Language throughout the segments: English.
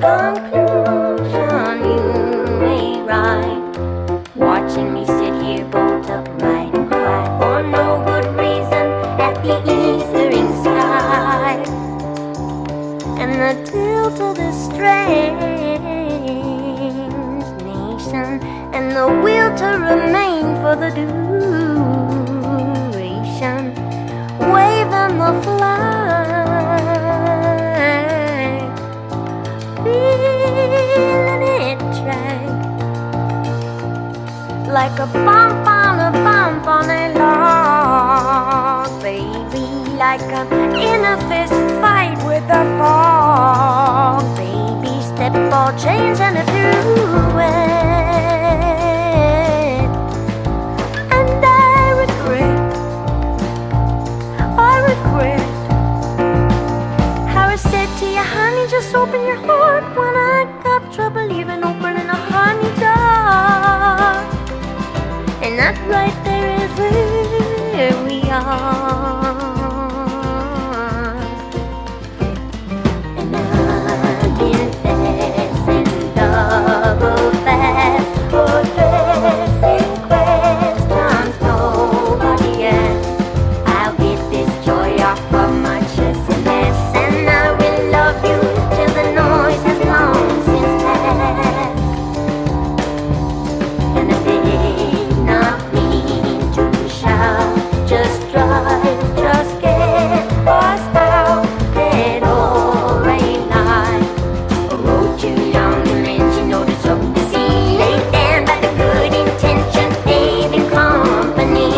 conclusion you may write, watching me sit here bolt upright and cry for no good reason at the eastering sky, and the tilt of this strange nation, and the will to remain for the duration, waving the flag, feeling it drag like a bump on a log, baby, like an inner fist fight with a fog, baby, step ball change and a duet, and I regret how I said to you, honey, just open your heart when I got trouble even opening a honey jar. And that right there is where we are. And I've been facing double fast for dressing questions nobody asked. I'll get this joy off of my chest and mess, and I will love you till the noise has long since passed. And I did not mean to shout, just drive, just get lost out, dead or alive. A road too long to mention, notice something to see. Ain't damn but the good intentions paving company.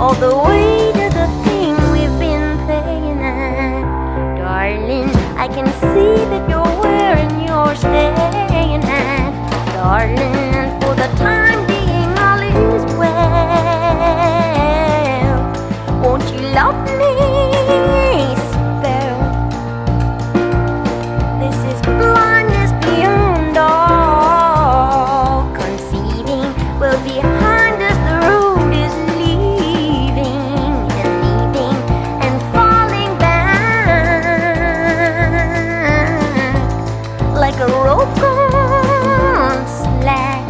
All the way to the thing we've been playing at, darling, I can see that you're wearing your staying hat, darling, and for the time being all is well. Won't you love me, spell? This is blindness beyond all conceiving. Well, behind us the road is leaving and falling back like a rope on slack.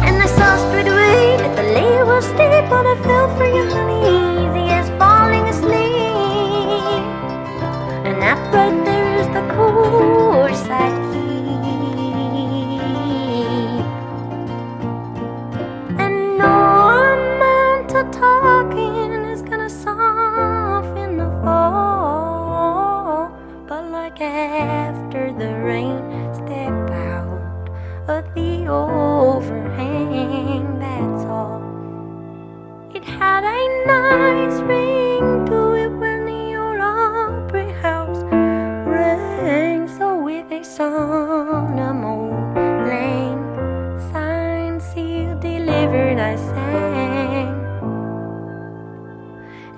And I saw straight away that the lay was steep, but I fell for you, honey, easy as falling asleep. And that right there is the course I keep. And no amount of talking is gonna soften the fall, but like after the rain, step out of the overhang, that's all. It had a nice ring to it when the old Opry House rang. So with a solemn lang, signed, sealed, delivered, I sang.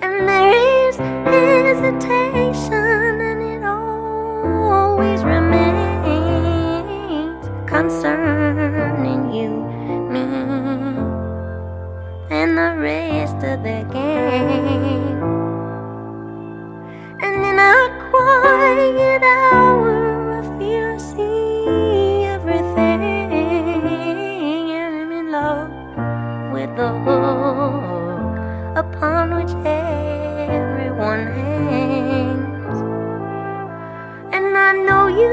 And there is hesitation, and it always remains concerning you, me, and the rest of the gang. And in a quiet hour I feel I see everything, and I'm in love with the hook upon which everyone hangs. And I know you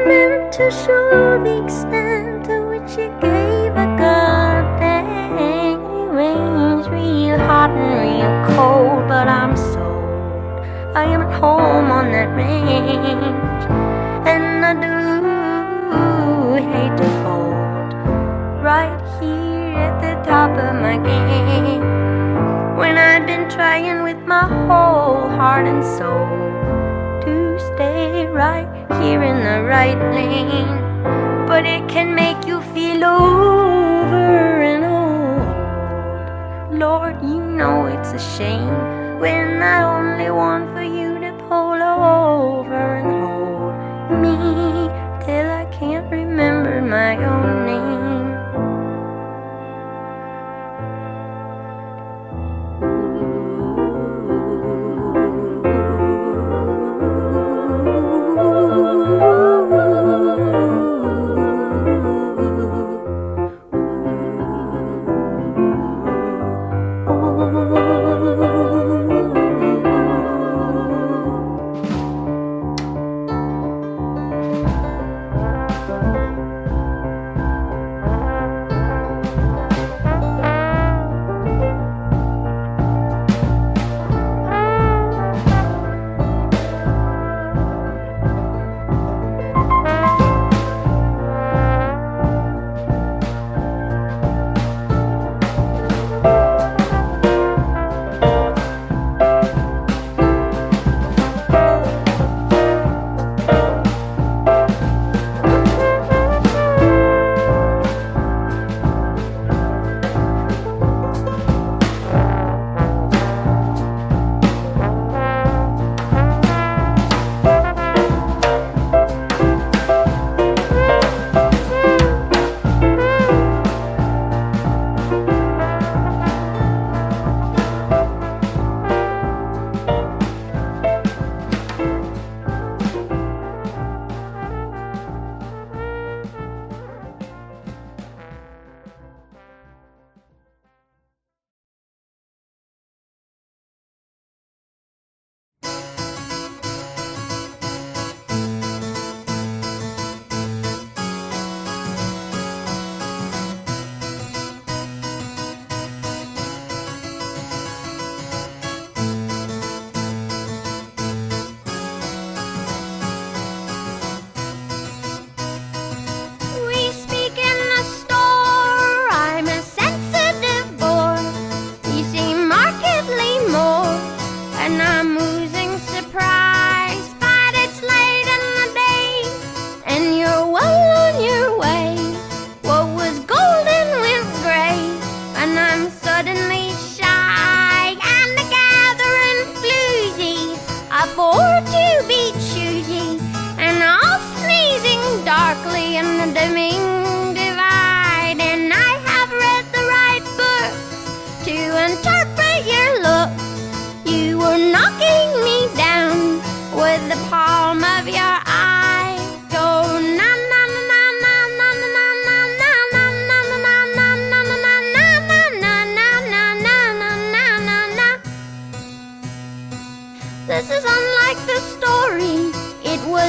meant to show the extent to which you gave a goddamn. You range real hot and real cold, but I'm sold. I am at home on that range, and I do hate to fold right here at the top of my game, when I've been trying with my whole heart and soul to stay right here in the right lane. But it can make you feel over and old. Lord, you know it's a shame when I only want for you to pull over and hold me till I can't remember my own name. Ooh.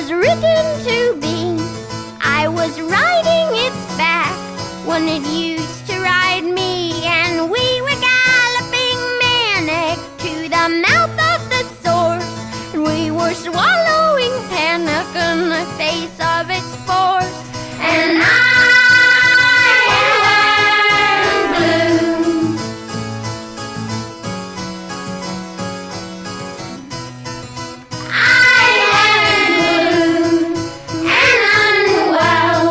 was written to be. I was riding its back when it used to ride me, and we were galloping manic to the mouth of the source, and we were swallowing panic in the face of its force. And I am blue. I am blue and unwell.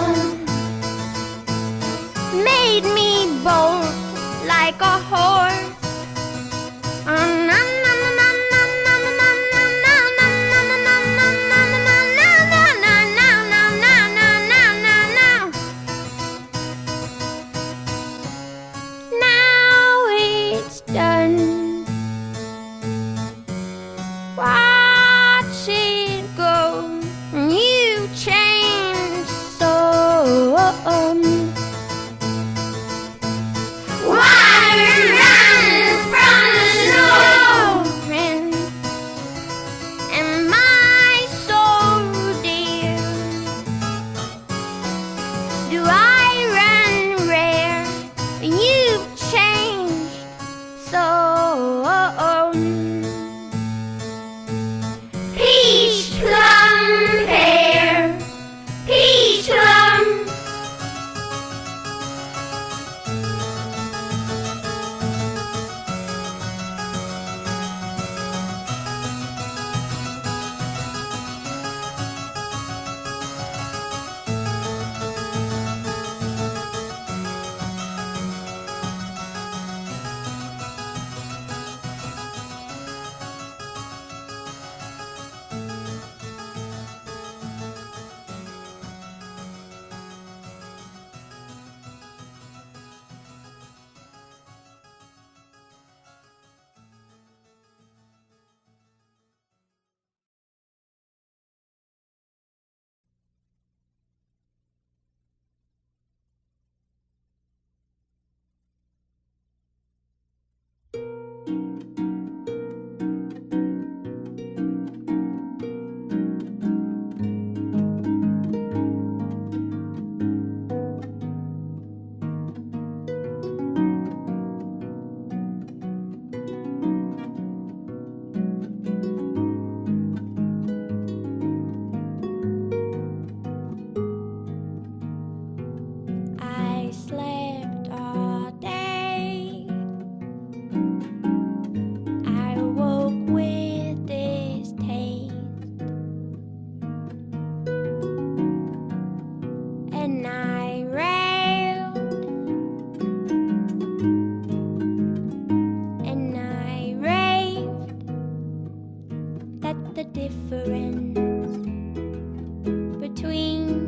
Made me bolt like a horse. Now it's done. Watch it go. You changed so. Water runs from the snow, and my soul, dear, do I run rare? You've changed so. Peach plum pear, peach plum. I slept all day. I woke with this taste, and I railed, and I raved that the difference between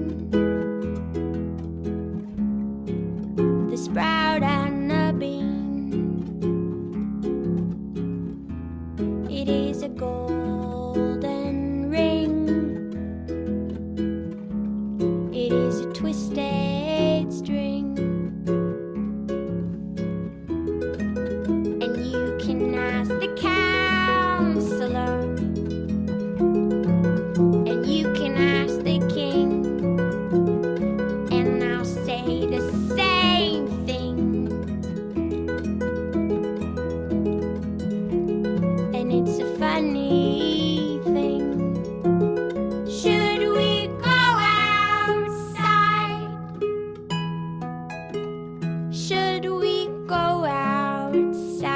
the sprout and the bean, it is a golden ring. It is a twisted string, and you can ask the counselor, and you can ask the king, and I'll say the same thing. And it's a funny thing. Should we go outside? Should we go outside?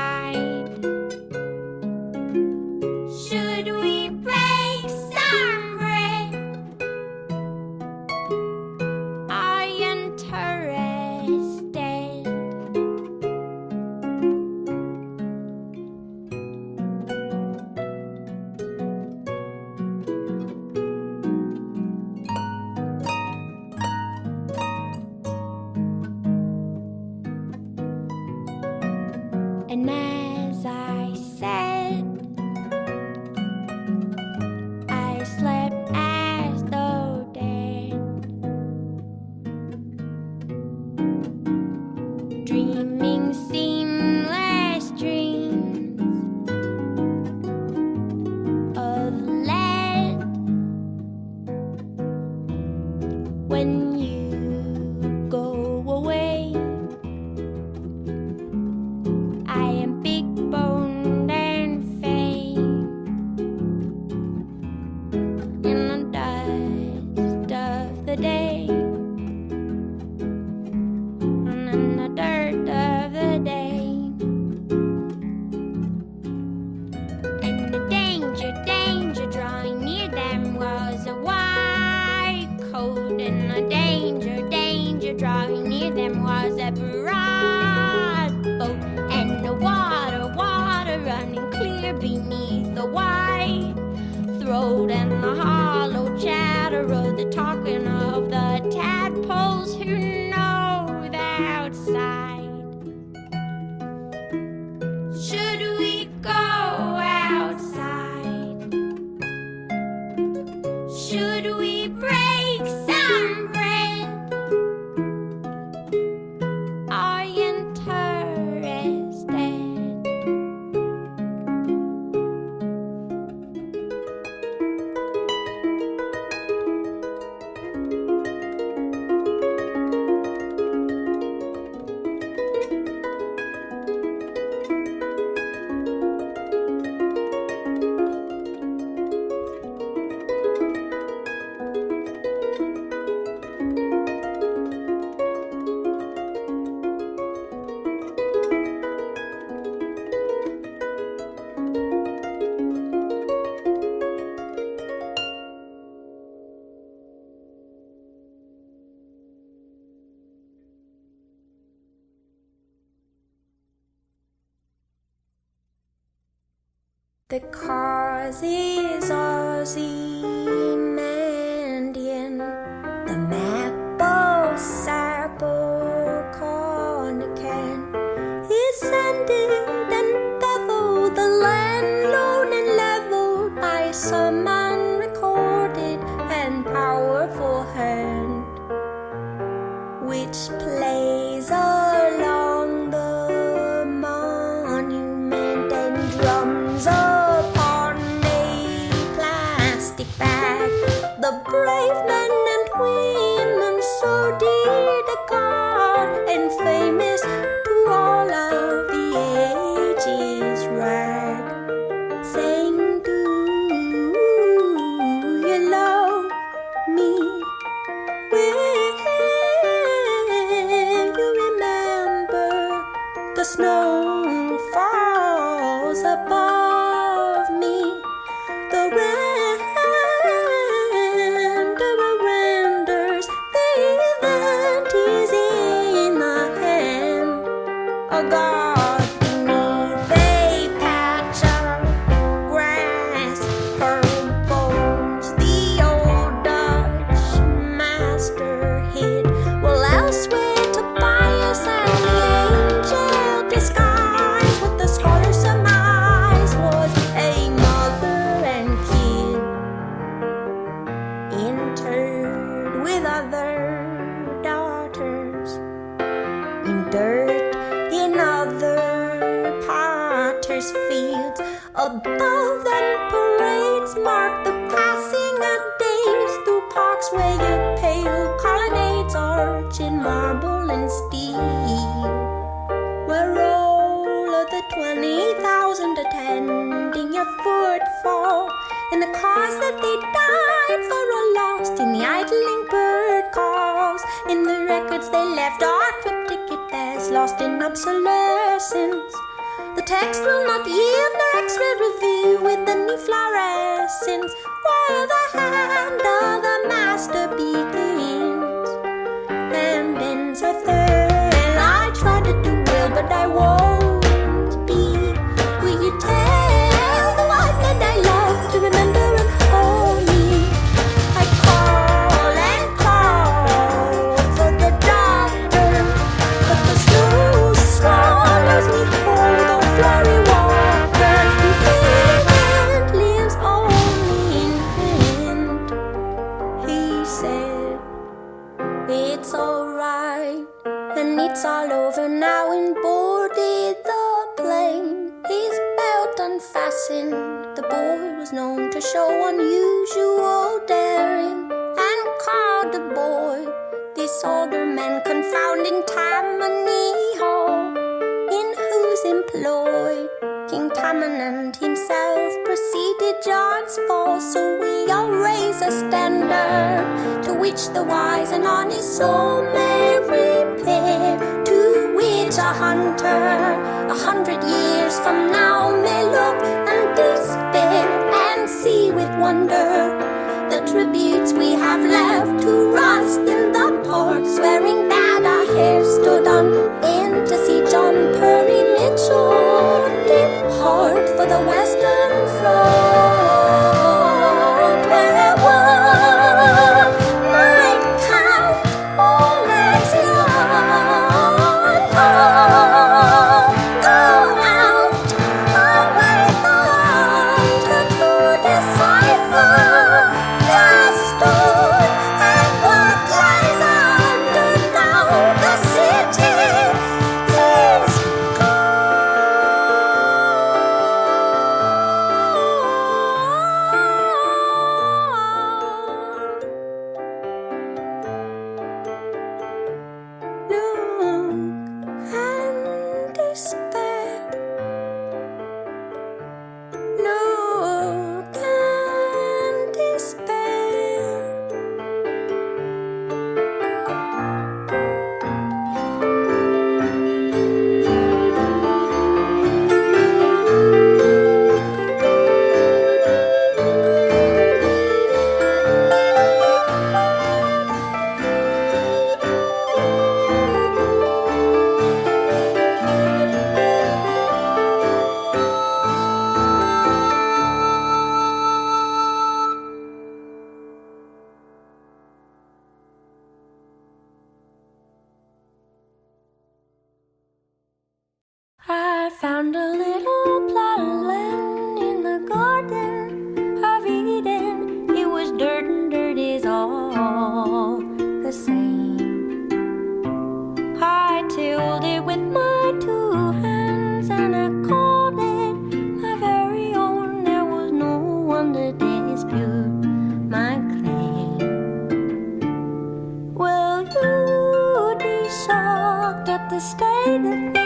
drawing near them was a broad boat, and the water running clear beneath the white throat, and the hollow chatter of the talking of the tadpoles who know the outside. Should we go outside? Should we break some bread? Are you interested? The cause is Ozymandian, the Maple Sarple Cornican is sending and beveled the land lone and leveled by some unrecorded and powerful hand, which plays along the monument and drums upon a plastic bag. The brave men and women so dear to God and famous to all of the ages rag, saying, do you love me? Will you remember the snow falls above me? The renders, the event is in the hand of God beneath a patch of grass, her bones the old Dutch master hid. Well, elsewhere Tobias and the angel disguised with the scholar surmise was a mother and kid, interred with other daughters in dirt in other potters' fields. Above them parades mark the passing of days through parks where your pale colonnades arch in marble and steel, where all of the 20,000 attending your footfall in the cause that they died for are lost in the idling bird calls, in the records they left are cryptic at best, lost in obsolescence. The text will not yield nor X-ray reveal with any fluorescence where the hand of the master begins and ends a third. I try to do well, but I won't be. Will you tell the one that I love to remember and hold me? I call and call for the doctor, but the snow swallows me whole. The flurry walker who lives only in print. He said, it's alright, and it's all over now, and boarded the plane. His belt unfastened, the boy was known to show unusual daring, and called the boy this older man confounding Tammany Hall, in whose employ King Tamenund himself preceded John's fall. So we all raise a standard to which the wise and honest soul may repair, to which a hunter 100 years from now may look and despair, and see with wonder the tributes we have left to rust in the port, swearing bad western front, where one might count all as young. Oh, go out, away the hunter to decipher the stone and what lies under. Now the city is look and despair. Look and despair. I found a little plot of land in the garden of Eden. It was dirt and dirt is all the same. I tilled it with my 2 hands and I called it my very own. There was no one to dispute my claim. Well, you'd be shocked at the state of things.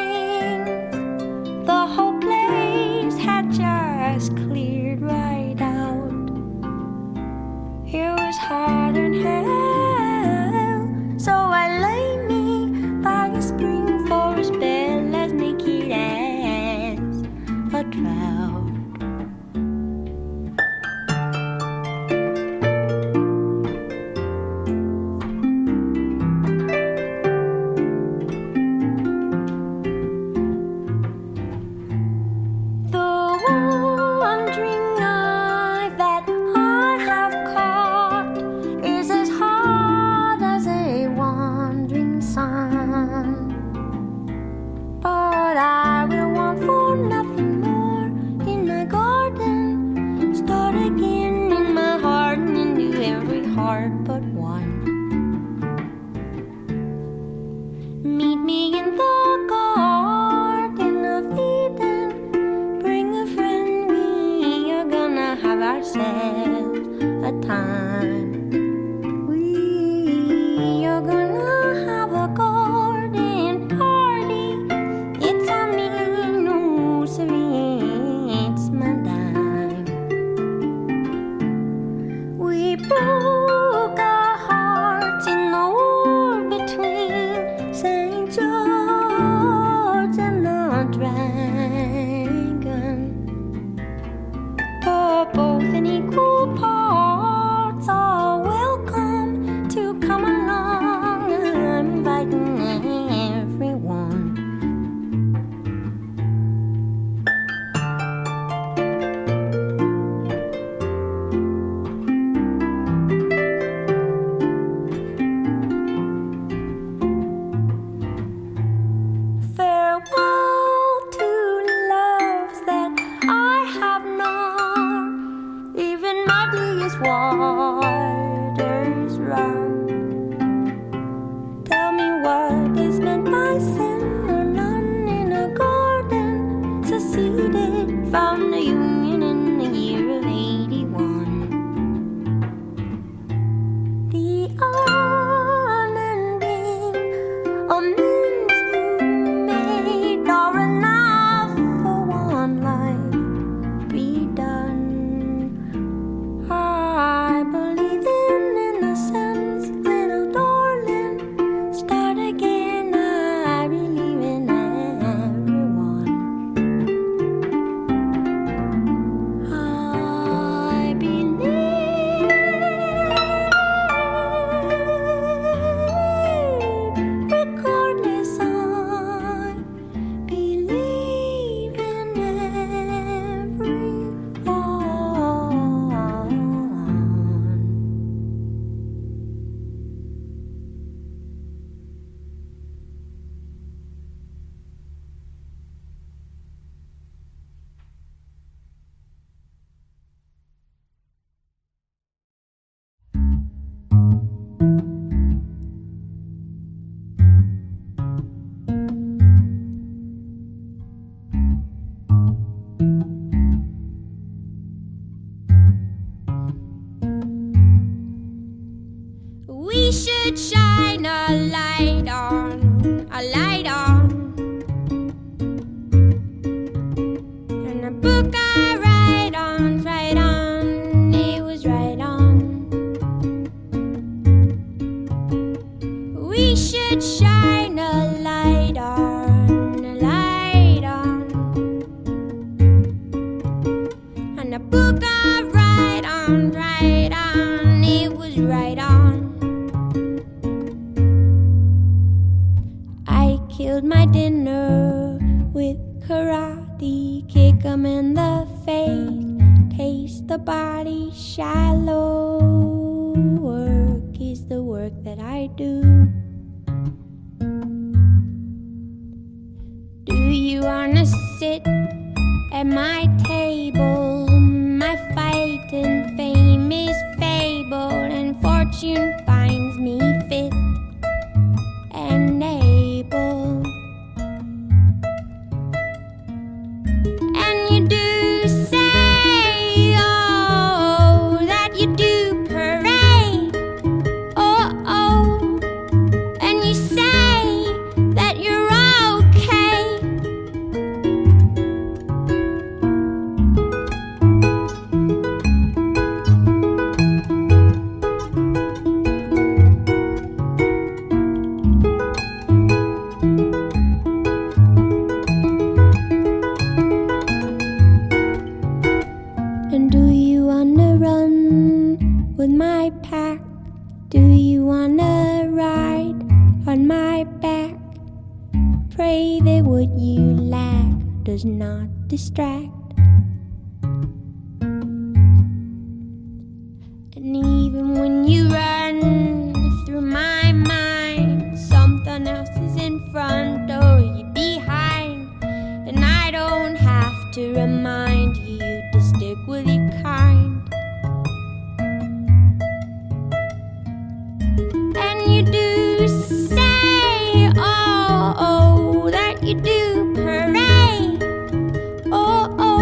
The whole place had just cleared right out. It was hot and hell, so I lay me by a spring for a spell. Let's make it as a drought. But I will want for nothing more in my garden. Start again in my heart and into every heart but one. Meet me in the Garden of Eden. Bring a friend, we are gonna have ourselves a time. We are gonna have a garden party. It's on me, no sorry, it's my dime. We broke our hearts in the war between St. George and the dragon. But both in equal parts are welcome to come along. I'm inviting everyone. Farewell to loves that I have known. Even muddiest waters run. Tell me what is meant by sin or none in a garden seceded from the union in the year of 81. The unending amends you made are enough for one life be done. I believe in innocence, little darling. Start again, I believe in everyone. should shine a light on, a light on. And a book I write on, it was right on. We should shine a light on, a light on. And a book I write on, it was right on. I killed my dinner with karate, kick 'em in the face, taste the body shallow. Work is the work that I do. Do you wanna sit at my table? My fight and fame is fabled, and fortune finds me fit and able. And you do say, oh, that you do parade, oh, oh, and you say that you're okay. And do you wanna run with my pack? Do you wanna ride on my back? Pray that what you lack does not distract. And even when you run through my mind, something else is in front or you're behind. And I don't have to remind you to stick with your kind. And you do say, oh, oh, that you do parade, oh, oh.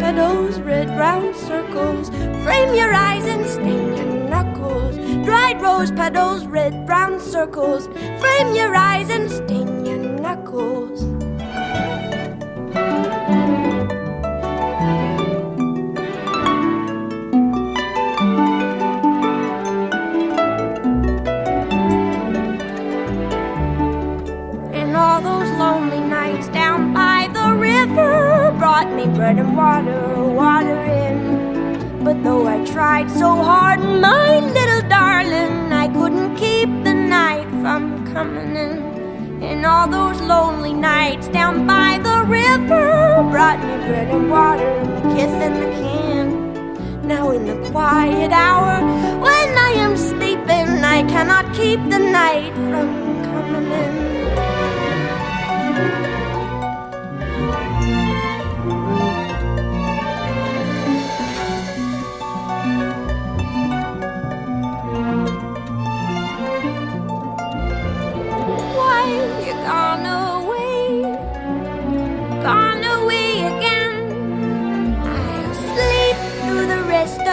petals, red brown circles. Frame your eyes and stain your knuckles. Dried rose petals, red brown circles. Frame your eyes and stain your knuckles. And all those lonely nights down by the river brought me bread and water in. But though I tried so hard, my little darling, I couldn't keep the night from coming in. And all those lonely nights down by the river brought me bread and water and the kiss in the can. Now in the quiet hour, when I am sleeping, I cannot keep the night from coming in.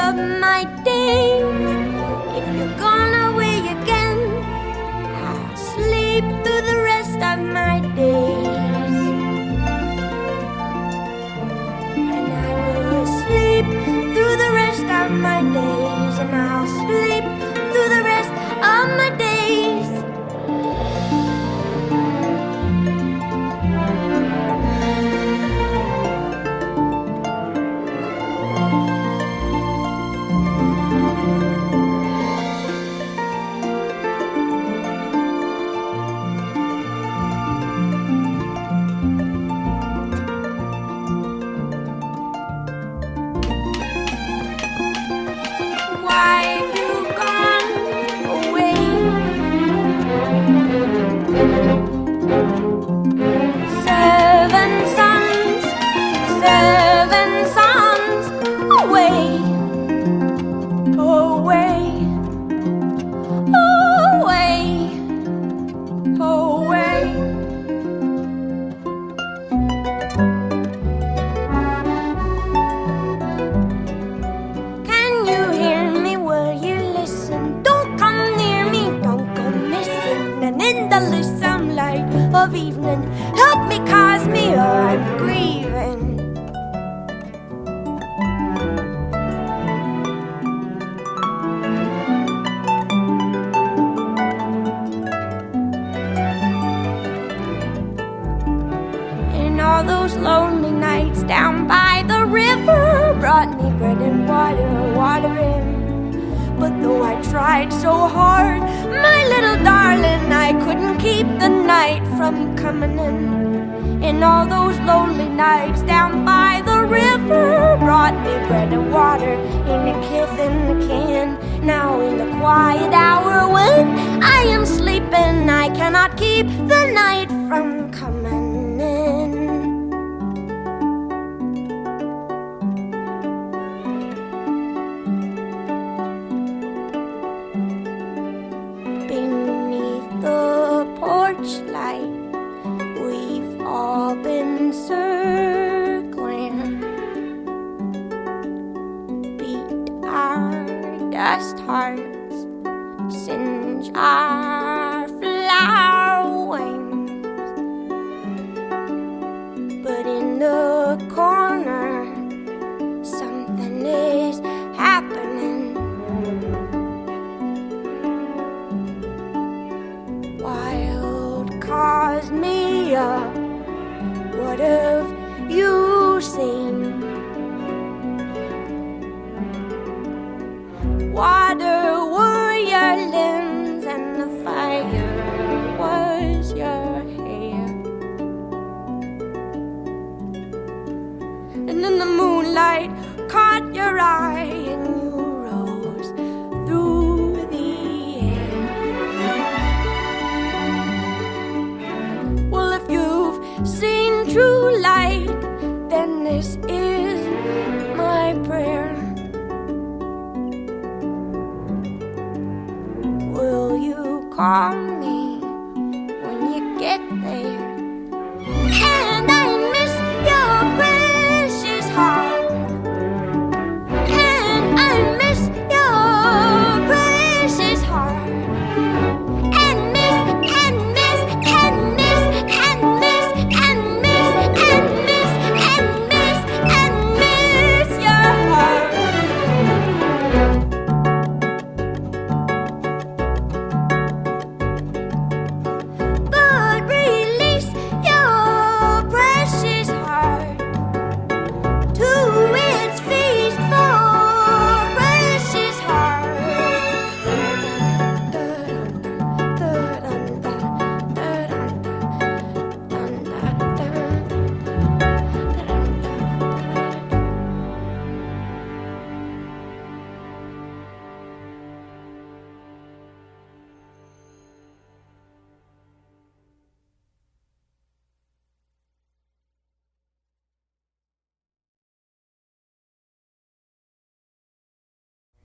Of my days, if you're gone away again, I'll sleep through the rest of my days. And I will sleep through the rest of my days, and I'll sleep through the rest of my days. Of evening, help me, cause me, or I'm grieving. And all those lonely nights down by the river brought me bread and water in. But though I tried so hard, my little darling, I couldn't keep the night from coming in. And all those lonely nights down by the river brought me bread and water in a kiss in the can. Now in the quiet hour when I am sleeping, I cannot keep the night from coming in. Light, we've all been circling, beat our dust hearts, singe our flower wings. But in the corner, something is happening. Cause me up, what have you seen? Water were your limbs and the fire was your hair. And then the moonlight caught your eye and you rose through the air. Well, if you've seen true light, then this is my prayer. Will you call me when you get there? And I miss your precious heart.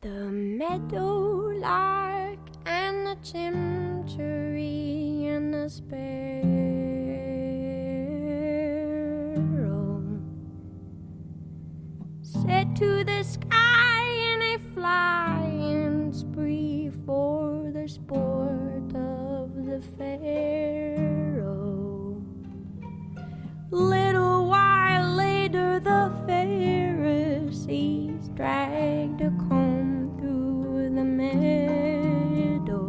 The meadowlark and the chimchuree and the sparrow set to the sky in a flying spree for the sport of the pharaoh. Little while later the Pharisees dragged a comb through the meadow.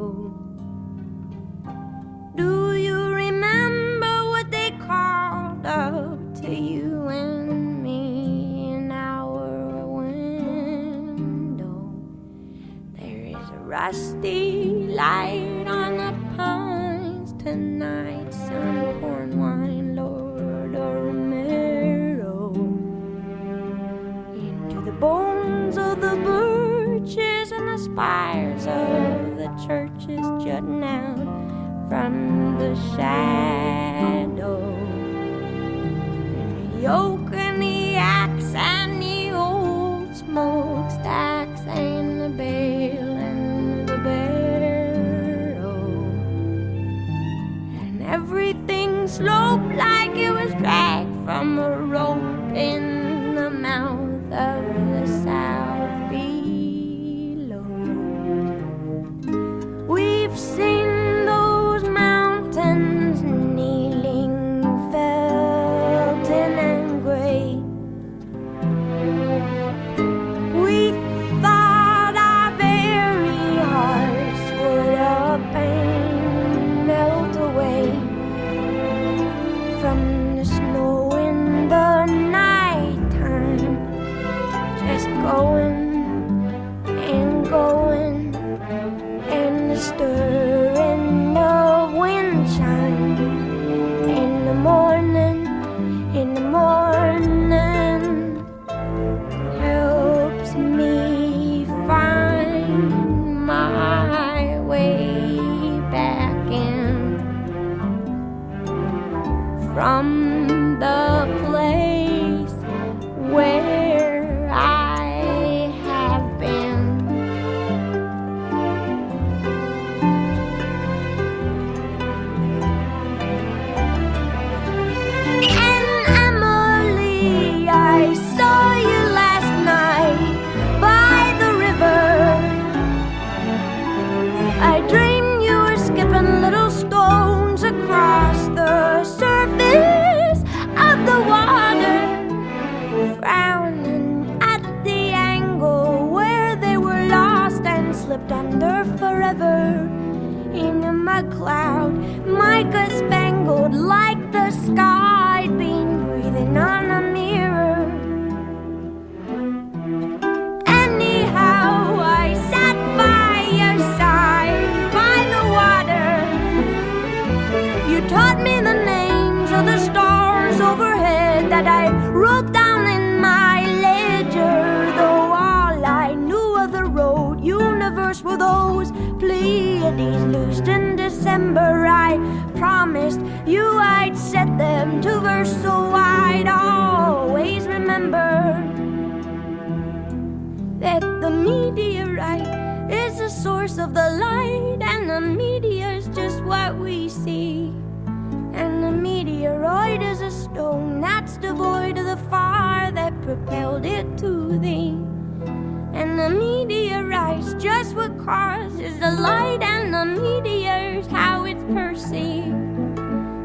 Do you remember what they called up to you and me in our window? There is a rusty light on the pines tonight, some corn wine, Lord Romero. Into the bones of the birches and the spires of the churches jutting out from the shadow. And the yoke and the axe and the old smokestacks and the bale and the barrow. And everything sloped like it was dragged from a rope in the mouth of the south below. We've seen those mountains kneeling, felting and gray. We thought our very hearts would up and melt away from the snow in the nighttime, just going and going, and the stirring of wind chime in the morning, helps me find my way back in from the place where I have been. And Emily, I saw you last night by the river. I dreamed you were skipping little stones across the surface of the water, frowning at the angle where they were lost and slipped under forever in a mud cloud, mica spangled like the sky been breathing on a mirror. Anyhow, I sat by your side by the water. You taught me the names of the stars overhead that I wrote down in my ledger, though all I knew of the road universe were those Pleiades loosed in December. I promised you I'd set them to verse, so I'd always remember that the meteorite is the source of the light, and the meteor's just what we see. And the meteoroid is a stone that's devoid of the fire that propelled it to thee. And the meteorite's just what causes the light, and the meteor's how it's perceived.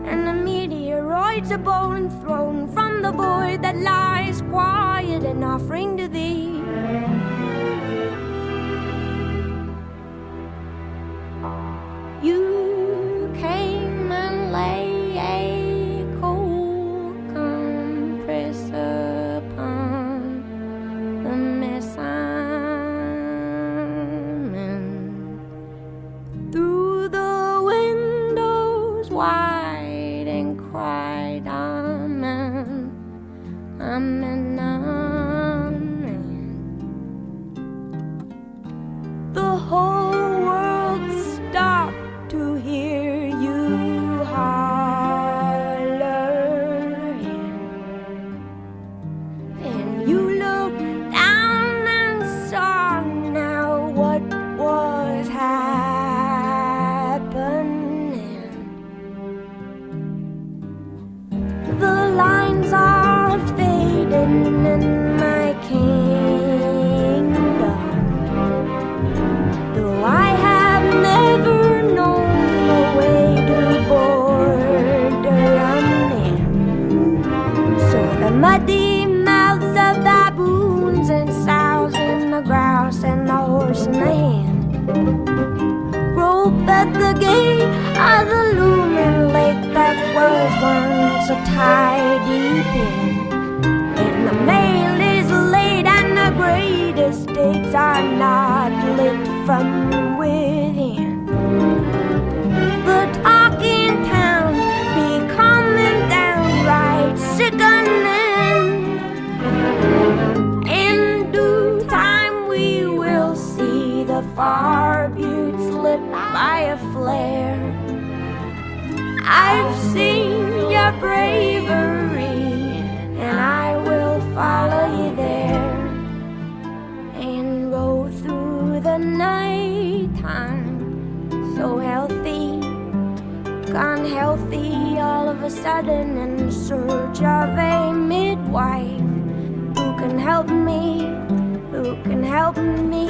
And the meteoroid's a bone thrown from the void that lies quiet and offering to thee. You came and lay a cold compress upon the mess I'm in. Through the windows wide and cried, Amen, Amen, Amen. The whole world stopped to hear you holler, and you looked down and saw now The lines are fading in my kingdom, though I have never known the way to border in. So the muddy mouths of baboons and sows and the grouse and the horse and the hen rope at the gate of the looming lake that was once a tidy pen. And the mail is late and the great estates are not lit from within. The talking towns becoming downright sickening. In due time we will see the far buttes lit by a flare. I've seen your bravery, and I will follow you there, and go through the night time so healthy, gone healthy all of a sudden, in search of a midwife who can help me, help me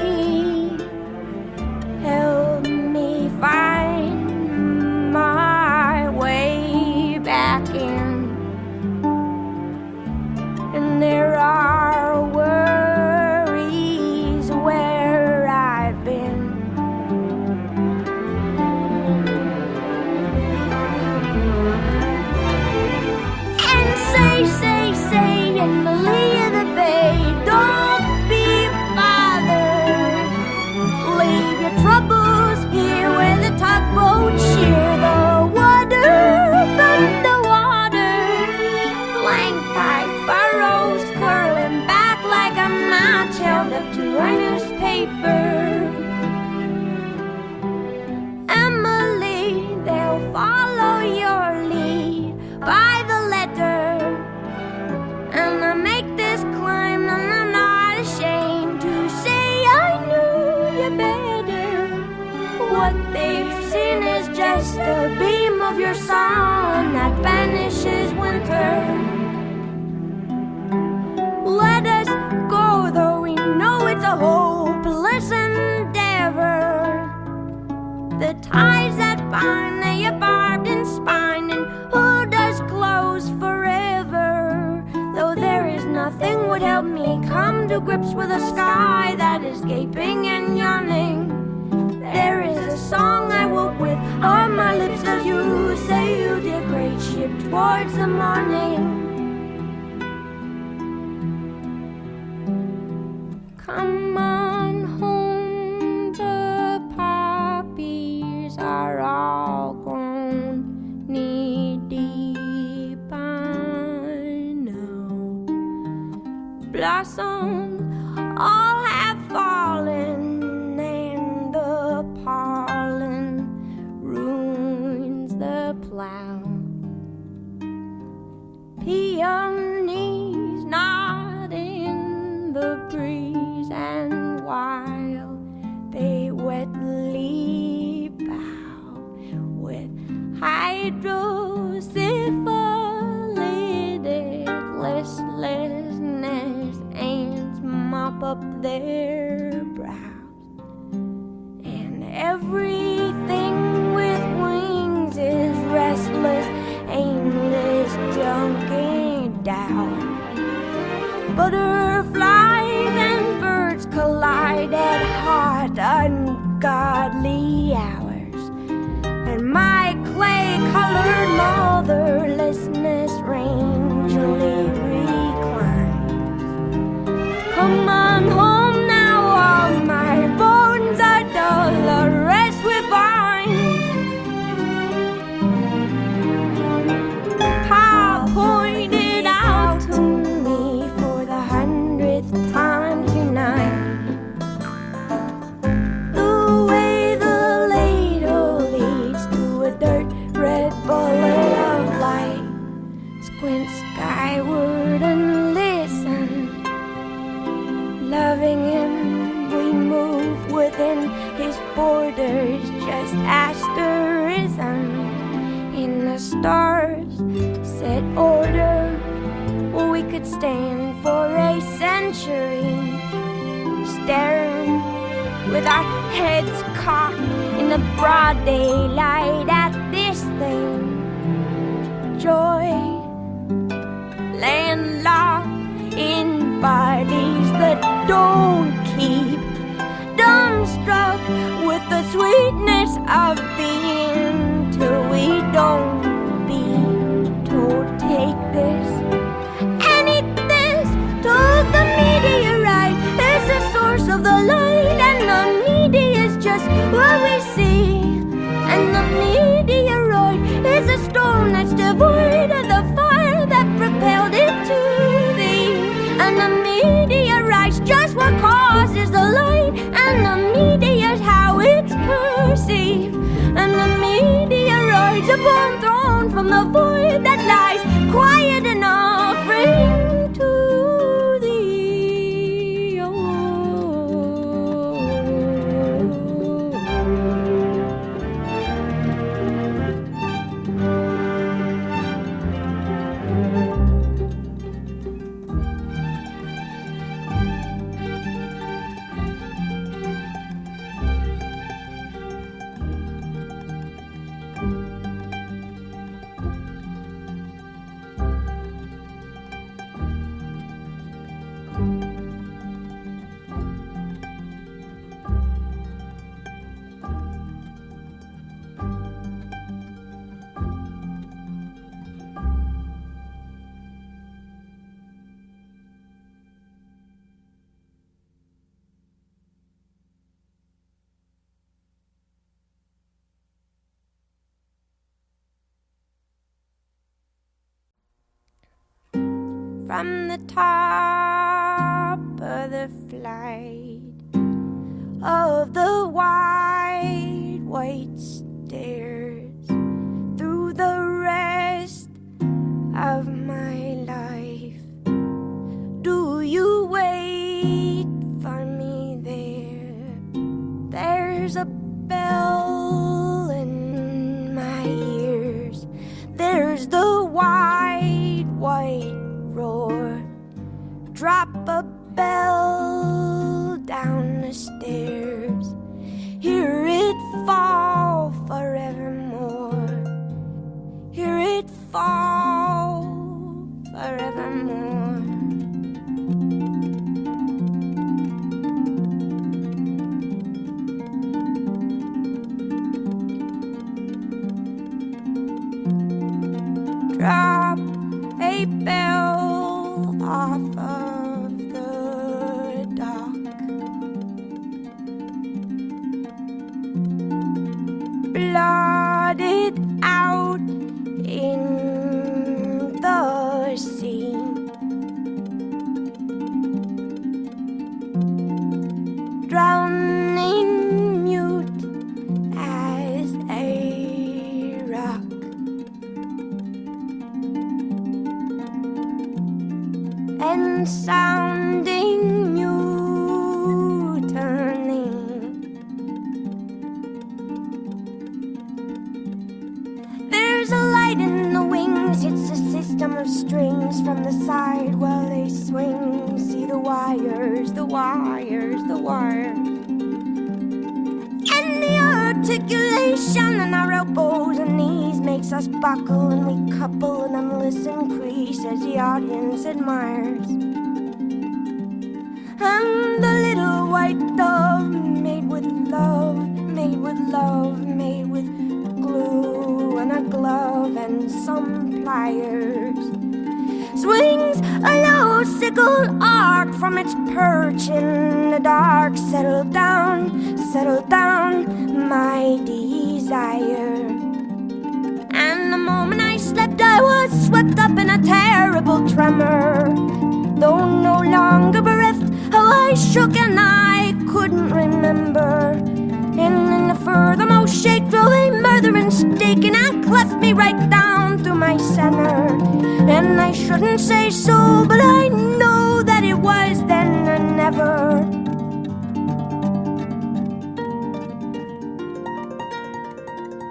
find my way back in. And there are worries where I've been. And say, in the lee of the bay, don't be bothered. Leave your troubles here where the tugboats shear the water from the water, flanked by furrows curling back like a match held up to a newspaper. Emily, they'll follow your lead by the letter, and I make this climb and I'm not ashamed to say I knew you better. What they've seen is just a beam of your sun that banishes winter. Let us go, though we know it's a hopeless endeavor. The ties that bind, they are barbed and spined, and who does close forever? Though there is nothing would help me come to grips with a sky that is gaping and yawning. There is a song I woke with on my lips as you sailed your great ship towards the morning. Come on home, the poppies are all grown knee-deep, I know. Blossoms all have fallen, and the pollen ruins the plow. Peonies nod in the breeze, and while they wetly bow with hydrocephalitic listlessness, ants mop up their brows, and everything with wings is restless, aimless, junking down. Butterflies and birds collide at hot, ungodly hours, and my clay-colored motherlessness rangely reclines. Come on home now, all my bones are dull, the rest we find. Pa pointed out to me for the 100th time tonight the way the ladle leads to a dirt red bullet of light. Squint skyward and listen. Loving him, we move within his borders, just asterism in the stars. set order. We could stand for a century, staring with our heads cocked in the broad daylight at this thing. Joy, landlocked in bodies that don't keep, dumbstruck with the sweetness of being, till we don't be told take this and eat this. Told the meteorite is the source of the light, and the media is just what we see, and the meteoroid is a storm that's devoid of the fire that propelled it to thee, and the meteorite's just what causes the light, and the media's how it's perceived, and the meteoroid's a bomb thrown from the void that lies quiet and offering to thee. Oh. From the top of the flight of the wide white stairs, through the rest of my life, do you wait for me there? There's a bell in my ears, there's the wide white roar. Drop a bell down the stairs, hear it fall forevermore, hear it fall forevermore. Drop a bell off of the dock, blotted out in the sea. Drowning mute as a rock, and sounding mutiny. There's a light in the wings, it's a system of strings from the side while they swing. See the wires, the wires, the wires, and the articulation in our elbows and knees makes us buckle, and we couple an endless increase as the audience admires. And the little white dove, made with love, made with love, made with glue and a glove and some pliers, swings a low sickled arc from its perch in the dark. Settle down, my desire. And the moment I slept, I was swept up in a terrible tremor. Though no longer bereft, how I shook and I couldn't remember. And in the furthermost shake drove a murderous stake, and I cleft me right down through my center. And I shouldn't say so, but I know that it was then and never.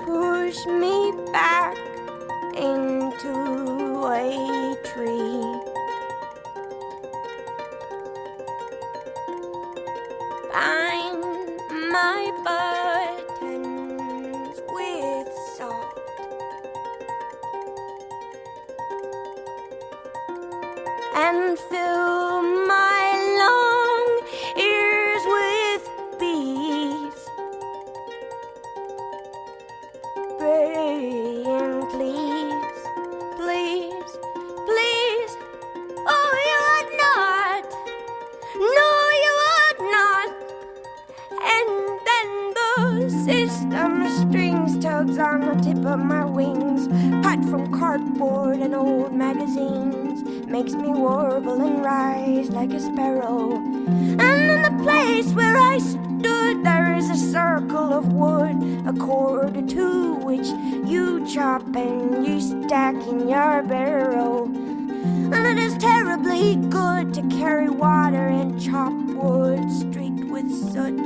Push me back into bay tree. Bind my buttons with salt. And fill my long ears with bees, praying, please, please, please. Oh, you would not. No, you would not. And then the system strings tugs on the tip of my wings, cut from cardboard and old magazines, makes me warble and rise like a sparrow. And in the place where I stood, there is a circle of wood, a cord to which you chop and you stack in your barrow. And it is terribly good to carry water and chop wood streaked with soot,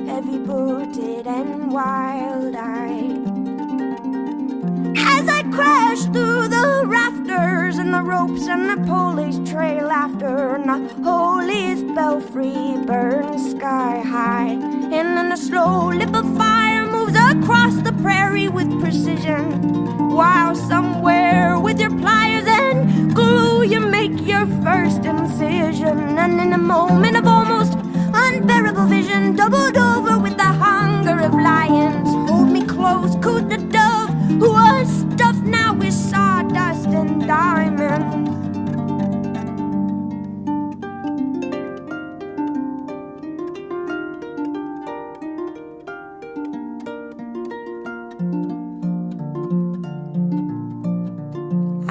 heavy-booted and wild-eyed. As I crash through the rafters and the ropes and the pulleys trail after, and the holiest belfry burns sky high, and then a slow lip of fire moves across the prairie with precision, while somewhere with your pliers and glue you make your first incision. And in a moment of almost unbearable vision, doubled over with the hunger of lions, hold me close, cooed the dove, who was stuffed now with sawdust and diamonds.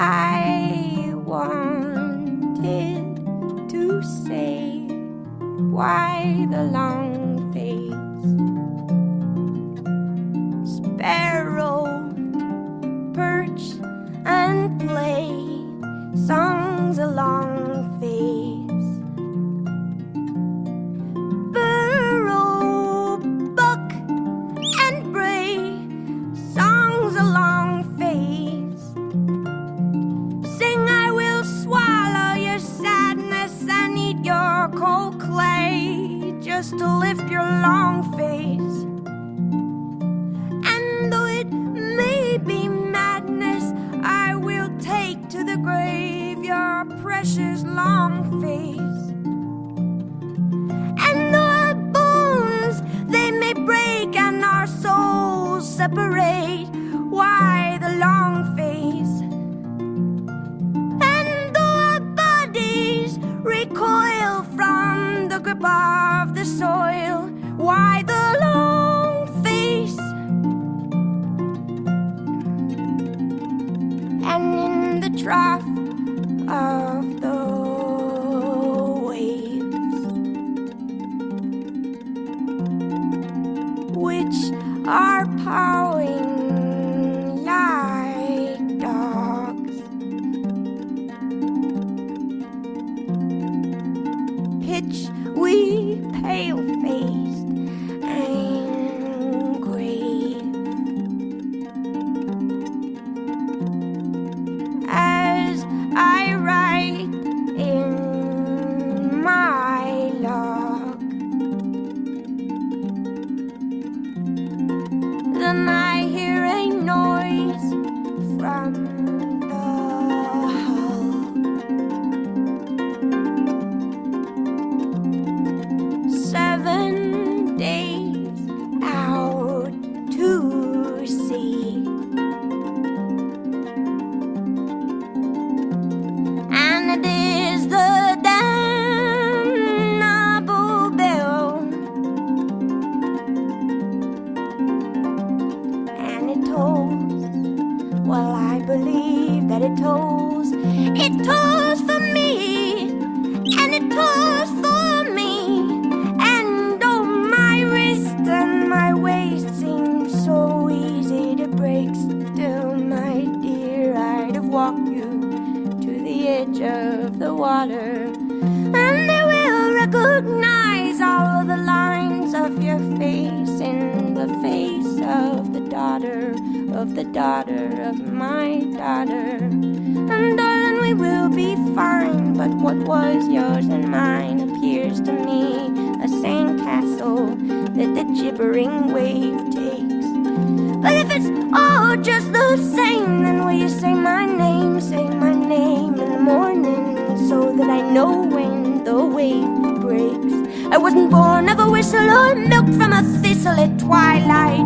I wanted to say, why the long face? Sparrow, perch and play songs along face. Burrow, buck and bray songs along face. Sing, I will swallow your sadness and eat your cold clay, just to lift your long face. And though it may be madness, I will take to the grave your precious long face. And though our bones they may break and our souls separate, why the long face? And though our bodies recoil from the grip of the soil, why the long face? And in the trough of the waves, which are pawing like dogs, pitch we pale-faced and grave, as I write in my log. Then I hear a noise from the hull. 7 days out to sea, and it is the damnable bell, and it tolls. Well, I believe that it tolls. It tolls for me, and it tolls for me. And oh, my wrist and my waist seem so easy to break. Still, my dear, I'd have walked you to the edge of the water, and they will recognize all of the lines of your face in the face of the daughter of the daughter of my daughter. And darling, we will be fine, but what was yours and mine appears to me a sandcastle that the gibbering wave takes. But if it's all just the same, then will you say my name in the morning, so that I know when the wave breaks. I wasn't born of a whistle or milked from a thistle at twilight.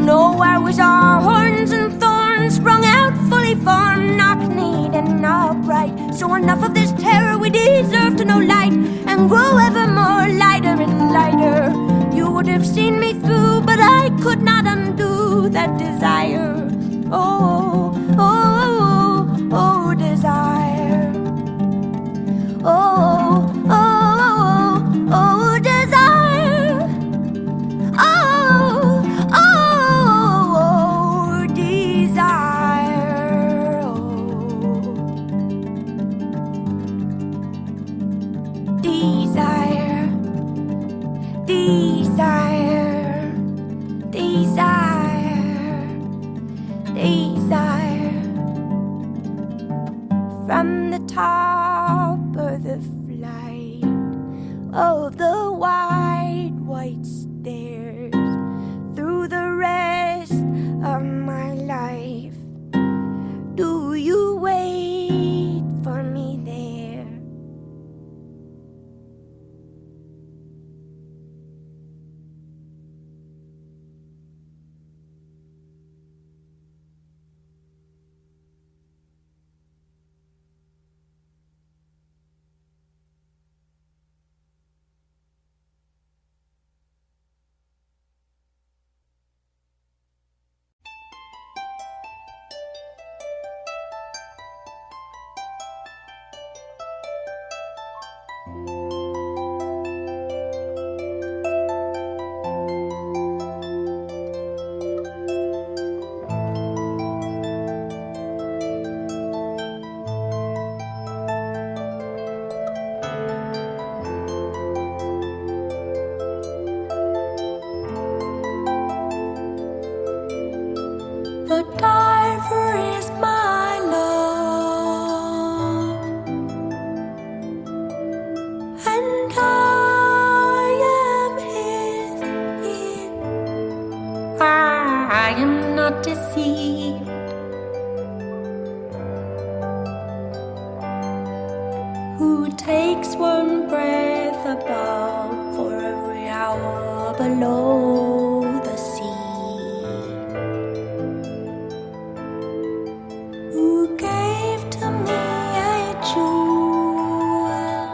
No, I was all horns and thorns, sprung out fully formed, knock-kneed and upright. So enough of this terror, we deserve to know light, and grow ever more lighter and lighter. You would have seen me through, but I could not undo that desire. Oh, oh, oh, oh, desire. Oh, oh, oh, desire. Oh, oh, desire. Oh, desire. Desire, desire, desire. From the top of the flight of the wide white stairs, through the rest of my life, do you wait for me there? The diver is my love, and I am his. I am not deceived. Who takes one breath above for every hour below the sea? Who gave to me a jewel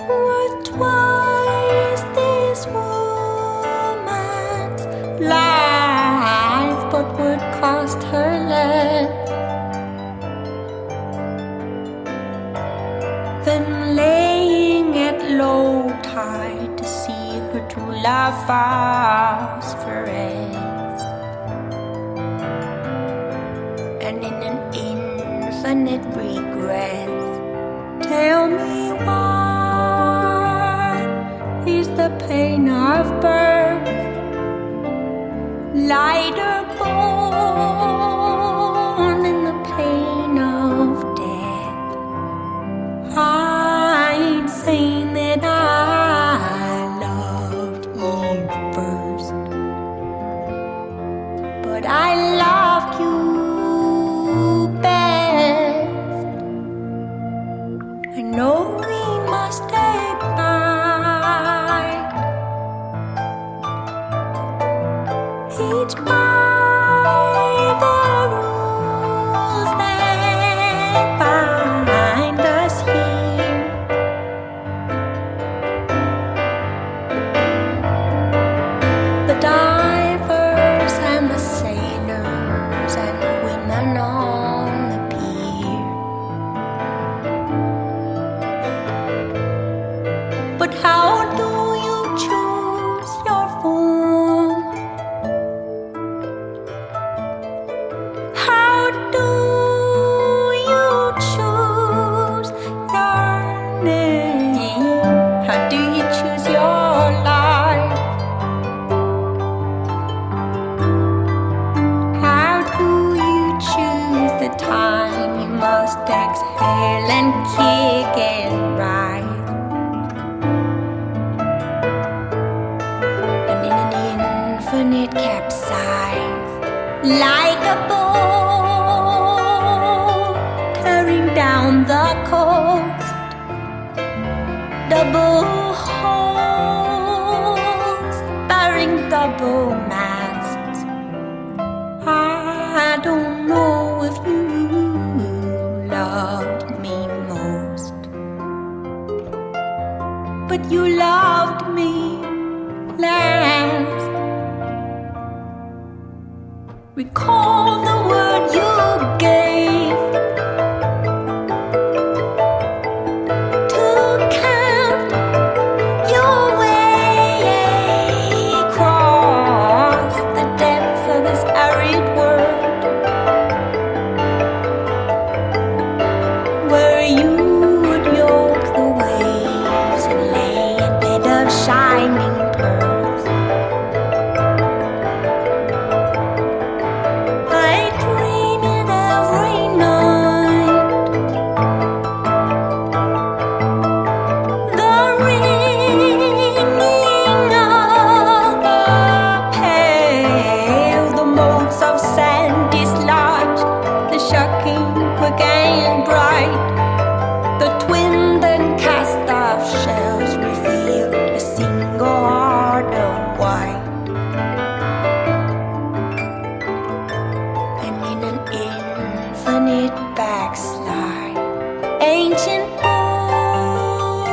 worth twice this woman's life, but would cost her less than laying at low tide to see her true love phosphoresce. And in an infinite regret, tell me what is the pain of birth, lighter born in the pain of death? I ain't saying that I loved Eve first, but I loved you best. I know we must abide each by the rules that bind us here. The divers and the sailors and the women on the pier. But how do you choose your form? How do you time you must exhale and kick and ride. And in an infinite capsize, like a boat tearing down the coast, double holes, bearing double masts. I don't know if you loved me most, but you loved me last. Recall the word you gave to count your way across the depths of this arid world, where you would yoke the waves and lay a bed of shining pearls. I dream it every night, the ringing of the pale, the motes of sand dislodged, the shocking quick and bright, the twinned and cast off shells reveal a single heart of white. And in an infinite backslide, ancient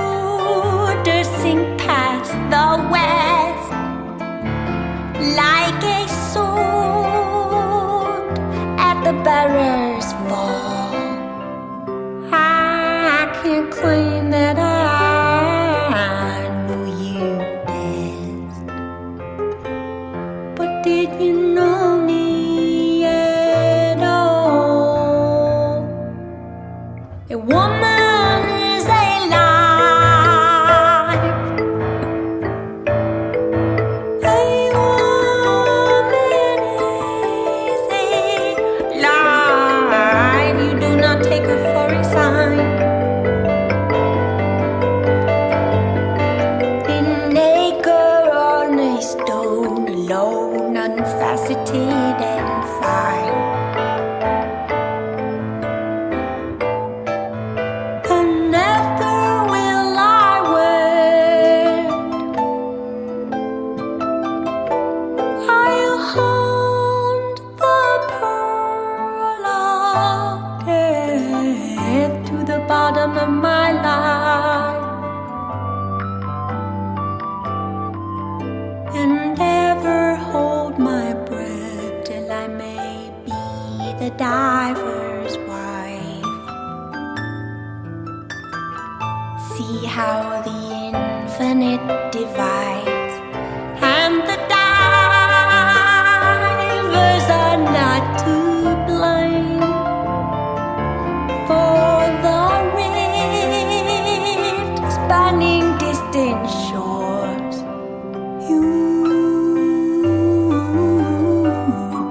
borders sink past the west, like a sword at the bearer's fall. I can't claim that I knew you best, but did you know me at all? A woman is alive. A woman is alive. You do not take her for a sign. In acre on a stone, alone, unfaceted and fine. And never will I wear. I'll hunt the pearl of death to the bottom of my life, and ever hold my breath till I may be the diver's wife. See how the infinite divides, and the divers are not to blame for the rift spanning distant shores. You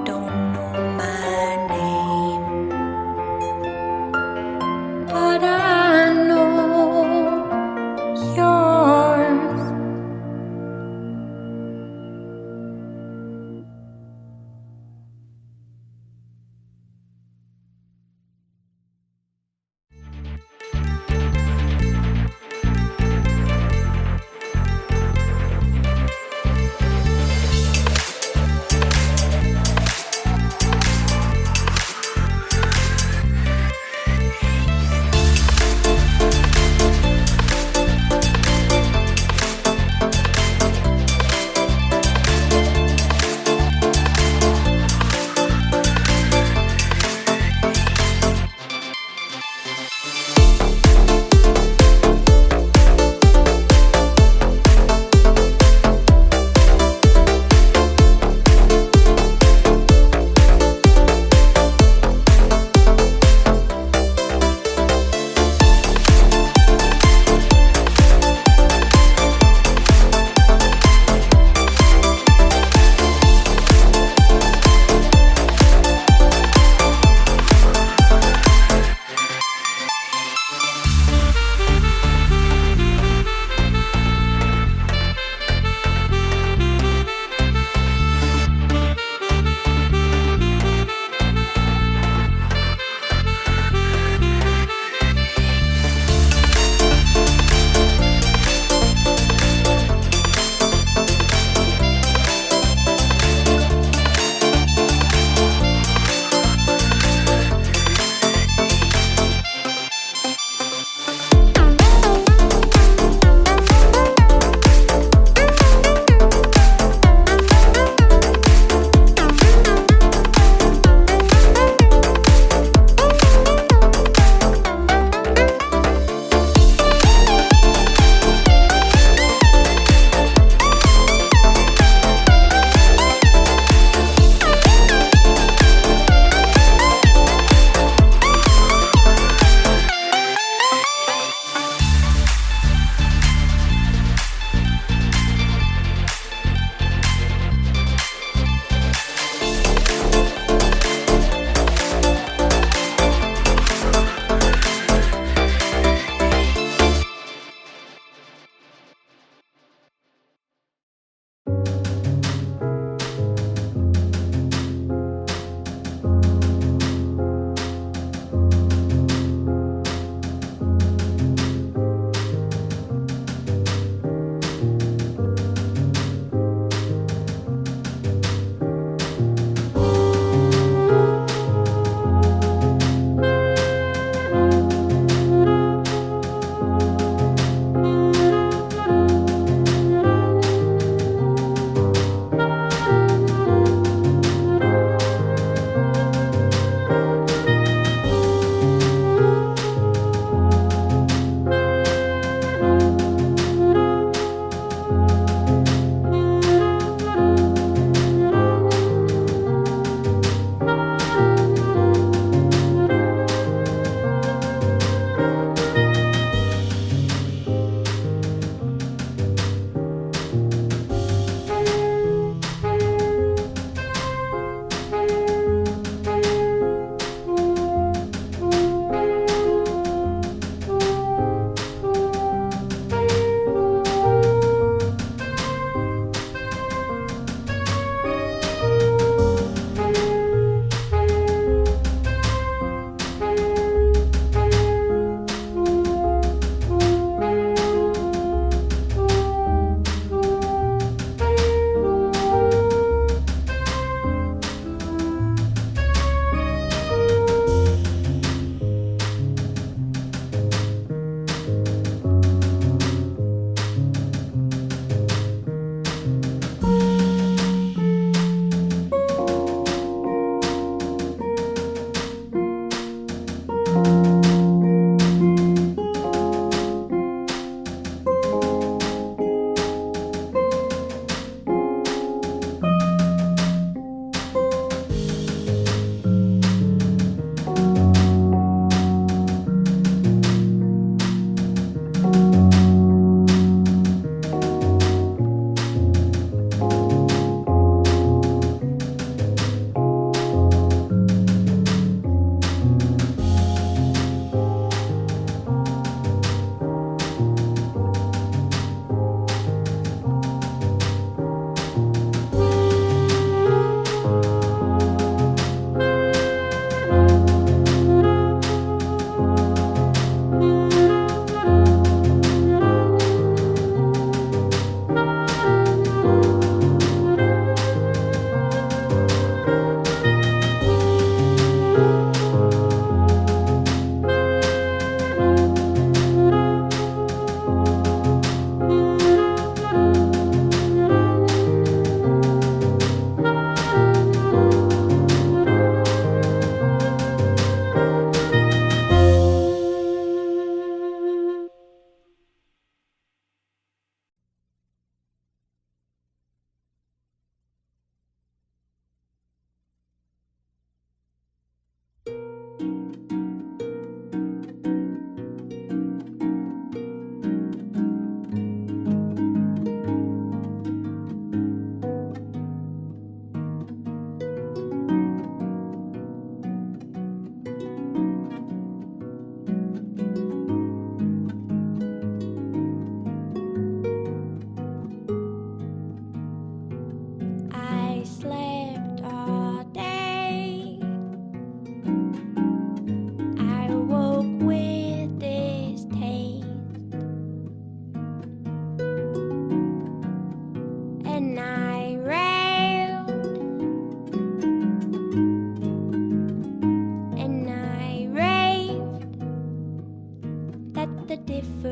don't know my name, but I know yours. differ.